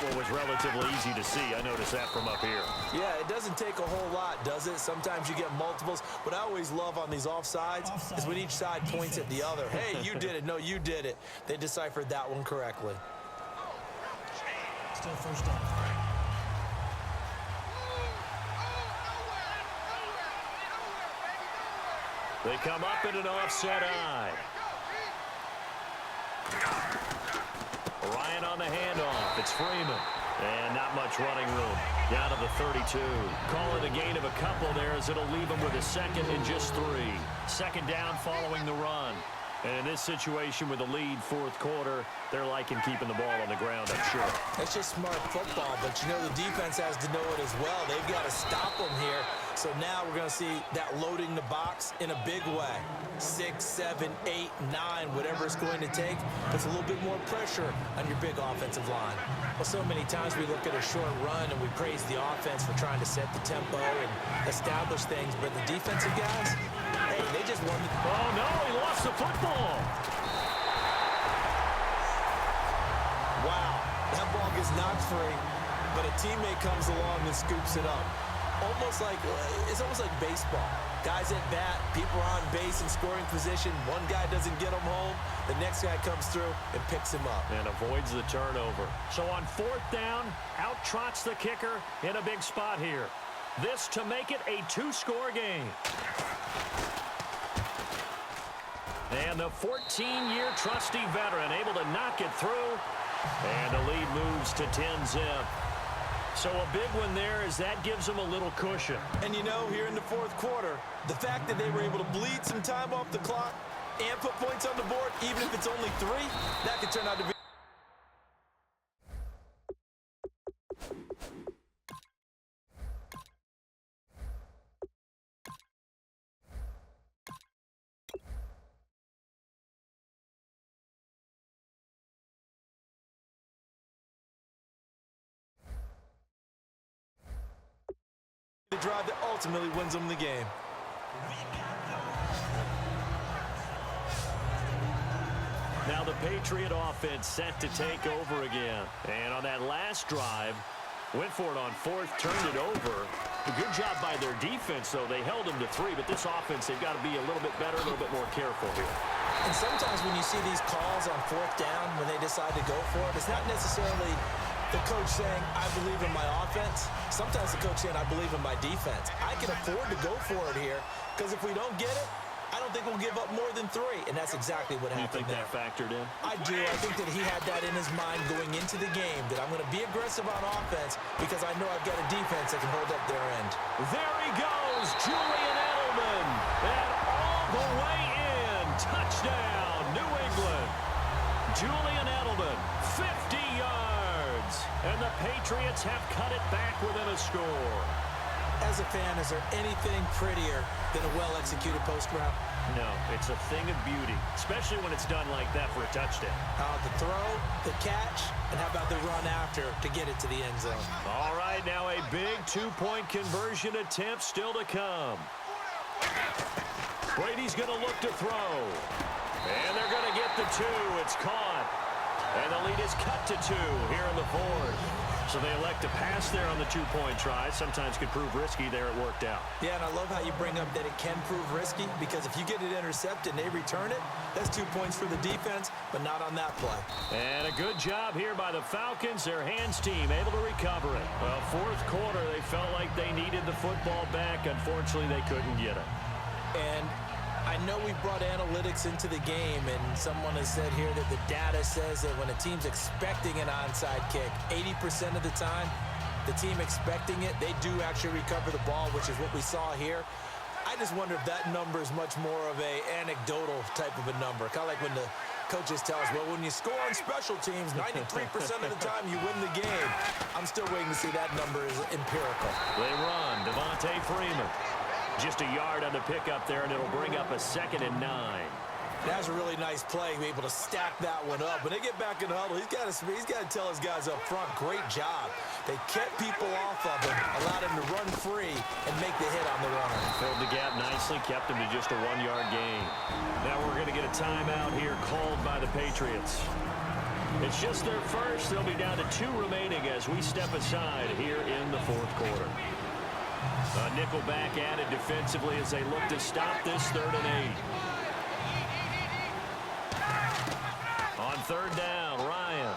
one was relatively easy to see. I noticed that from up here. Yeah, it doesn't take a whole lot, does it? Sometimes you get multiples. What I always love on these offsides is when each side points at the other. Hey, you did it. No, you did it. They deciphered that one correctly. Still first down. They come up in an offset eye. Ryan on the handoff. It's Freeman. And not much running room. Down to the 32. Call it a gain of a couple there as it'll leave him with a second and just 3. Second down following the run. And in this situation with the lead fourth quarter, they're liking keeping the ball on the ground, I'm sure. That's just smart football, but you know the defense has to know it as well. They've got to stop them here. So now we're going to see that loading the box in a big way. 6, 7, 8, 9, whatever it's going to take. Puts a little bit more pressure on your big offensive line. Well, so many times we look at a short run and we praise the offense for trying to set the tempo and establish things, but the defensive guys, hey, they just won. Oh, no, he lost the football. Wow, that ball gets knocked free, but a teammate comes along and scoops it up. It's almost like baseball. Guys at bat, people are on base in scoring position. One guy doesn't get him home. The next guy comes through and picks him up. And avoids the turnover. So on fourth down, out trots the kicker in a big spot here. This to make it a 2-score game. And the 14-year trusty veteran able to knock it through. And the lead moves to 10-zip. So a big one there as that gives them a little cushion. And you know, here in the fourth quarter, the fact that they were able to bleed some time off the clock and put points on the board, even if it's only 3, that could turn out to be. The drive that ultimately wins them the game. Now the Patriot offense set to take over again. And on that last drive, went for it on fourth, turned it over. A good job by their defense, though. They held them to 3, but this offense, they've got to be a little bit better, a little bit more careful here. And sometimes when you see these calls on fourth down, when they decide to go for it, it's not necessarily the coach saying, I believe in my offense. Sometimes the coach saying, I believe in my defense. I can afford to go for it here because if we don't get it, I don't think we'll give up more than 3, and that's exactly what happened there. You think that factored in? I do. I think that he had that in his mind going into the game, that I'm going to be aggressive on offense because I know I've got a defense that can hold up their end. There he goes, Julian Edelman, and all the way in. Touchdown, New England. Julian Edelman, 50 yards, and the Patriots have cut it back within a score. As a fan, is there anything prettier than a well-executed post route? No, it's a thing of beauty, especially when it's done like that for a touchdown. The throw, the catch, and how about the run after to get it to the end zone? All right, now a big 2-point conversion attempt still to come. Brady's going to look to throw. And they're going to get the 2. It's caught. And the lead is cut to 2 here in the fourth. So they elect to pass there on the 2-point try. Sometimes could prove risky there. It worked out. Yeah, and I love how you bring up that it can prove risky because if you get it intercepted and they return it, that's 2 points for the defense, but not on that play. And a good job here by the Falcons. Their hands team able to recover it. Well, fourth quarter, they felt like they needed the football back. Unfortunately, they couldn't get it. And I know we brought analytics into the game, and someone has said here that the data says that when a team's expecting an onside kick, 80% of the time, the team expecting it, they do actually recover the ball, which is what we saw here. I just wonder if that number is much more of a anecdotal type of a number. Kind of like when the coaches tell us, well, when you score on special teams, 93% of the time you win the game. I'm still waiting to see that number is empirical. They run. Devontae Freeman. Just a yard on the pickup there, and it'll bring up a 2nd and 9. That's a really nice play, be able to stack that one up. When they get back in the huddle, he's got to tell his guys up front, great job. They kept people off of him, allowed him to run free and make the hit on the runner. Filled the gap nicely, kept him to just a 1-yard gain. Now we're going to get a timeout here called by the Patriots. It's just their first. They'll be down to 2 remaining as we step aside here in the fourth quarter. A nickel back added defensively as they look to stop this 3rd and 8. On 3rd down, Ryan.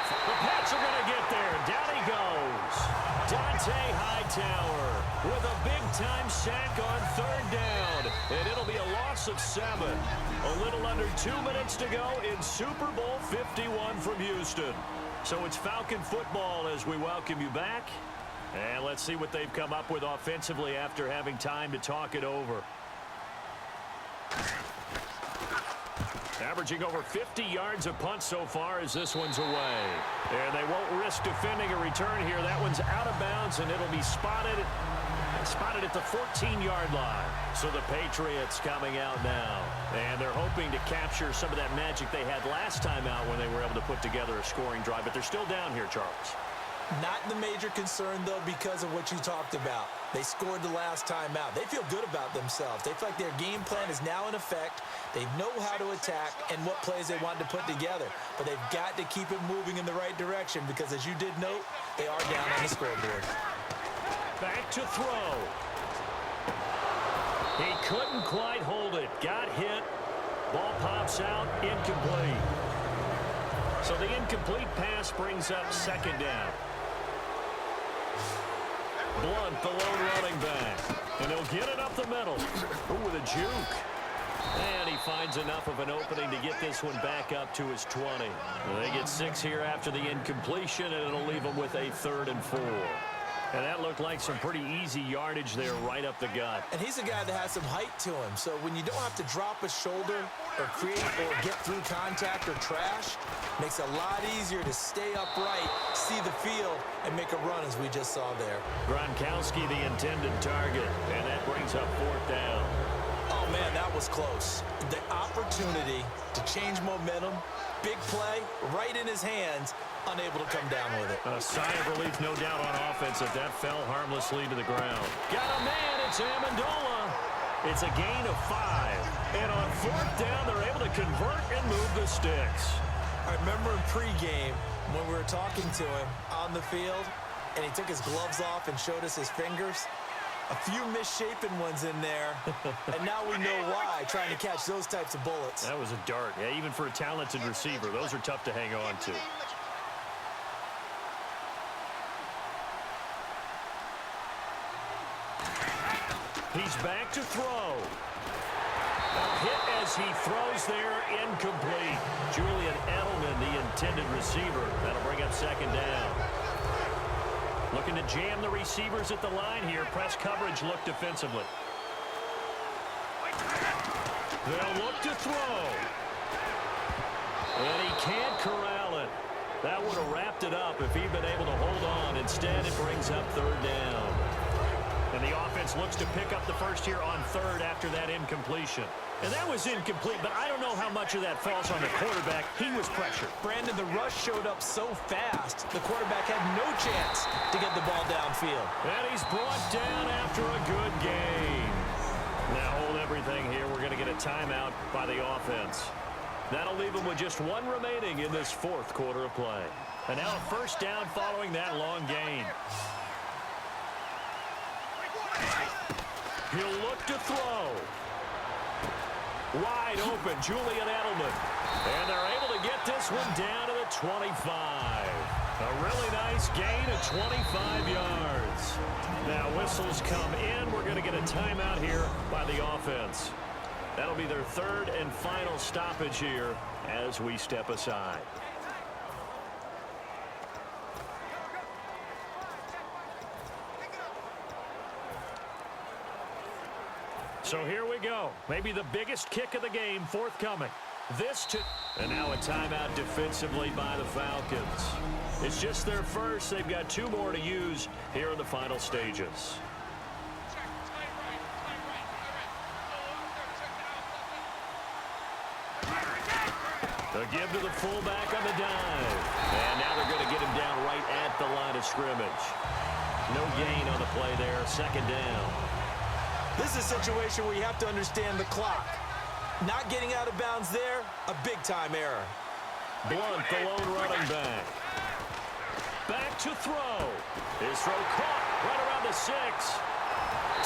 The Pats are going to get there. Down he goes. Dante Hightower with a big-time sack on 3rd down. And it'll be a loss of 7. A little under 2 minutes to go in Super Bowl 51 from Houston. So it's Falcon football as we welcome you back. And let's see what they've come up with offensively after having time to talk it over. Averaging over 50 yards a punt so far as this one's away. And they won't risk defending a return here. That one's out of bounds, and it'll be spotted at the 14-yard line. So the Patriots coming out now. And they're hoping to capture some of that magic they had last time out when they were able to put together a scoring drive. But they're still down here, Charles. Not the major concern, though, because of what you talked about. They scored the last time out. They feel good about themselves. They feel like their game plan is now in effect. They know how to attack and what plays they want to put together. But they've got to keep it moving in the right direction because, as you did note, they are down on the scoreboard. Back to throw. He couldn't quite hold it. Got hit. Ball pops out. Incomplete. So the incomplete pass brings up 2nd down. Blunt, the lone running back. And he'll get it up the middle. Ooh, with a juke. And he finds enough of an opening to get this one back up to his 20. They get 6 here after the incompletion, and it'll leave them with a 3rd and 4. And that looked like some pretty easy yardage there right up the gut. And he's a guy that has some height to him. So when you don't have to drop a shoulder or create or get through contact or trash, makes it a lot easier to stay upright, see the field, and make a run as we just saw there. Gronkowski the intended target, and that brings up 4th down. Oh, man, that was close. The opportunity to change momentum, big play, right in his hands, unable to come down with it. A sigh of relief, no doubt, on offense if that fell harmlessly to the ground. Got a man, it's Amendola. It's a gain of 5. And on 4th down, they're able to convert and move the sticks. I remember in pregame when we were talking to him on the field, and he took his gloves off and showed us his fingers. A few misshapen ones in there, and now we know why, trying to catch those types of bullets. That was a dart. Yeah, even for a talented receiver, those are tough to hang on to. He's back to throw. A hit as he throws there, incomplete. Julian Edelman, the intended receiver. That'll bring up 2nd down. Looking to jam the receivers at the line here. Press coverage look defensively. They'll look to throw. And he can't corral it. That would have wrapped it up if he'd been able to hold on. Instead, it brings up 3rd down. And the offense looks to pick up the first here on 3rd after that incompletion. And that was incomplete, but I don't know how much of that falls on the quarterback. He was pressured. Brandon, the rush showed up so fast, the quarterback had no chance to get the ball downfield. And he's brought down after a good gain. Now hold everything here. We're going to get a timeout by the offense. That'll leave them with just 1 remaining in this 4th quarter of play. And now a 1st down following that long gain. He'll look to throw. Wide open, Julian Edelman. And they're able to get this one down to the 25. A really nice gain of 25 yards. Now whistles come in. We're going to get a timeout here by the offense. That'll be their 3rd and final stoppage here as we step aside. So here we go. Maybe the biggest kick of the game forthcoming. And now a timeout defensively by the Falcons. It's just their first. They've got 2 more to use here in the final stages. The give to the fullback on the dive. And now they're going to get him down right at the line of scrimmage. No gain on the play there. 2nd down. This is a situation where you have to understand the clock. Not getting out of bounds there, a big-time error. Blunt, the lone running back. Back to throw. His throw caught right around the 6.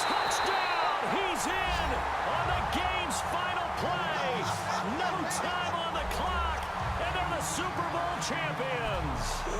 Touchdown! He's in on the game's final play. No time on the clock, and they're the Super Bowl champions.